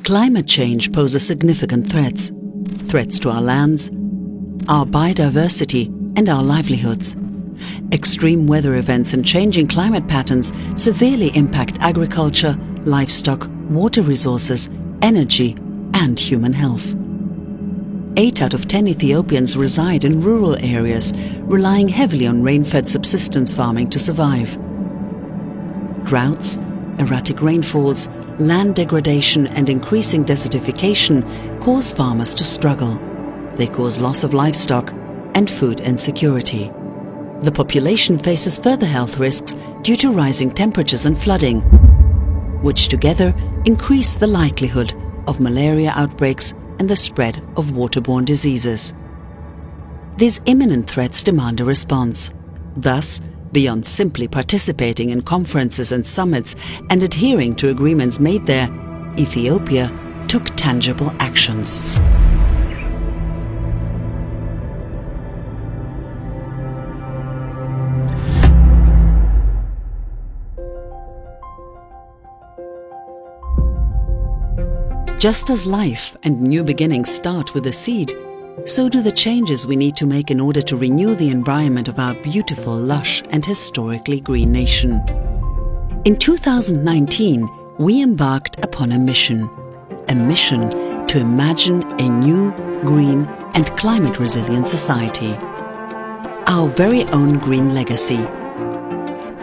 Climate change poses significant threats. Threats to our lands, our biodiversity and our livelihoods. Extreme weather events and changing climate patterns severely impact agriculture, livestock, water resources, energy and human health. 8 out of 10 Ethiopians reside in rural areas, relying heavily on rain-fed subsistence farming to survive. Droughts, erratic rainfalls, land degradation and increasing desertification cause farmers to struggle. They cause loss of livestock and food insecurity. The population faces further health risks due to rising temperatures and flooding, which together increase the likelihood of malaria outbreaks and the spread of waterborne diseases. These imminent threats demand a response. Thus, beyond simply participating in conferences and summits and adhering to agreements made there, Ethiopia took tangible actions. Just as life and new beginnings start with a seed, so do the changes we need to make in order to renew the environment of our beautiful, lush and historically green nation. In 2019, we embarked upon a mission to imagine a new, green and climate-resilient society. Our very own green legacy.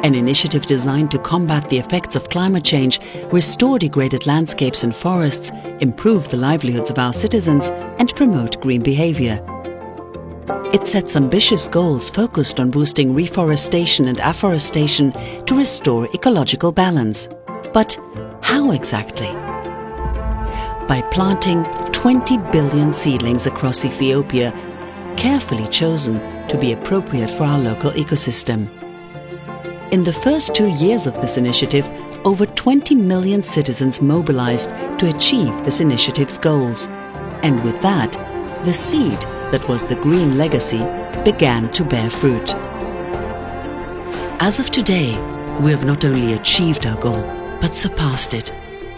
An initiative designed to combat the effects of climate change, restore degraded landscapes and forests, improve the livelihoods of our citizens and promote green behavior. It sets ambitious goals focused on boosting reforestation and afforestation to restore ecological balance. But how exactly? By planting 20 billion seedlings across Ethiopia, carefully chosen to be appropriate for our local ecosystem. In the first 2 years of this initiative, over 20 million citizens mobilized to achieve this initiative's goals. And with that, the seed that was the green legacy began to bear fruit. As of today, we have not only achieved our goal, but surpassed it.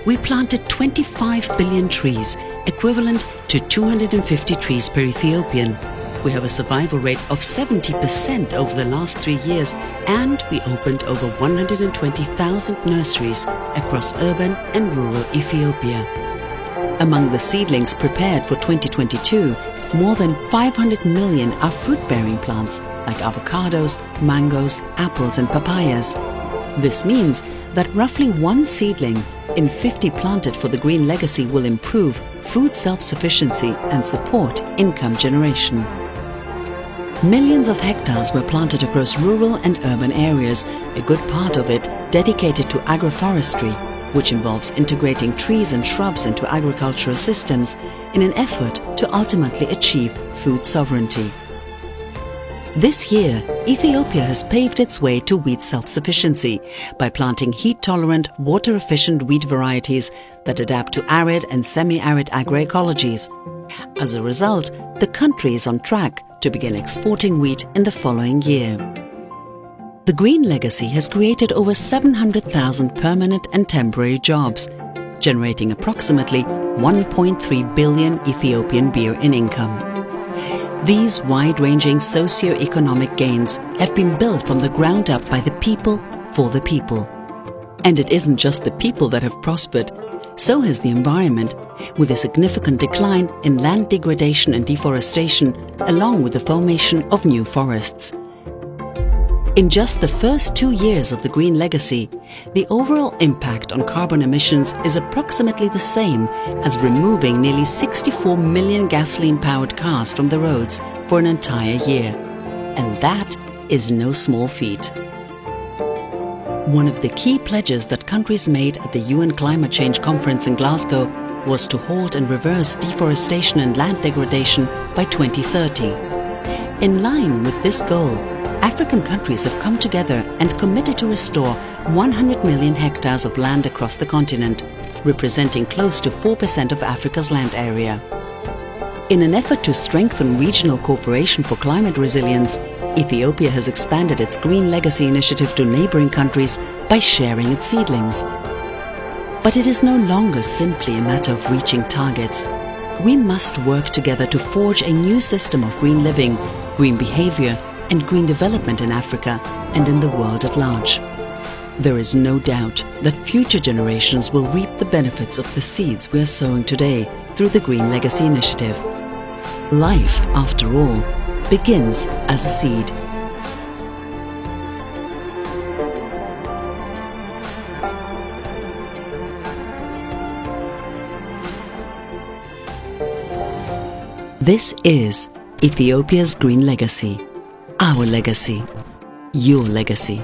We planted 25 billion trees, equivalent to 250 trees per Ethiopian. We have a survival rate of 70% over the last 3 years, and we opened over 120,000 nurseries across urban and rural Ethiopia. Among the seedlings prepared for 2022, more than 500 million are fruit-bearing plants like avocados, mangoes, apples and papayas. This means that roughly 1 seedling in 50 planted for the green legacy will improve food self-sufficiency and support income generation. Millions of hectares were planted across rural and urban areas, a good part of it dedicated to agroforestry, which involves integrating trees and shrubs into agricultural systems in an effort to ultimately achieve food sovereignty. This year, Ethiopia has paved its way to wheat self-sufficiency by planting heat-tolerant, water-efficient wheat varieties that adapt to arid and semi-arid agroecologies. As a result, the country is on track to begin exporting wheat in the following year. The green legacy has created over 700,000 permanent and temporary jobs, generating approximately 1.3 billion Ethiopian birr in income. These wide-ranging socio-economic gains have been built from the ground up by the people for the people. And it isn't just the people that have prospered, so has the environment, with a significant decline in land degradation and deforestation, along with the formation of new forests. In just the first 2 years of the green legacy, the overall impact on carbon emissions is approximately the same as removing nearly 64 million gasoline-powered cars from the roads for an entire year. And that is no small feat. One of the key pledges that countries made at the UN Climate Change Conference in Glasgow was to halt and reverse deforestation and land degradation by 2030. In line with this goal, African countries have come together and committed to restore 100 million hectares of land across the continent, representing close to 4% of Africa's land area. In an effort to strengthen regional cooperation for climate resilience, Ethiopia has expanded its Green Legacy initiative to neighboring countries by sharing its seedlings. But it is no longer simply a matter of reaching targets. We must work together to forge a new system of green living, green behavior, and green development in Africa and in the world at large. There is no doubt that future generations will reap the benefits of the seeds we are sowing today through the Green Legacy Initiative. Life, after all, begins as a seed. This is Ethiopia's Green Legacy. Our legacy. Your legacy.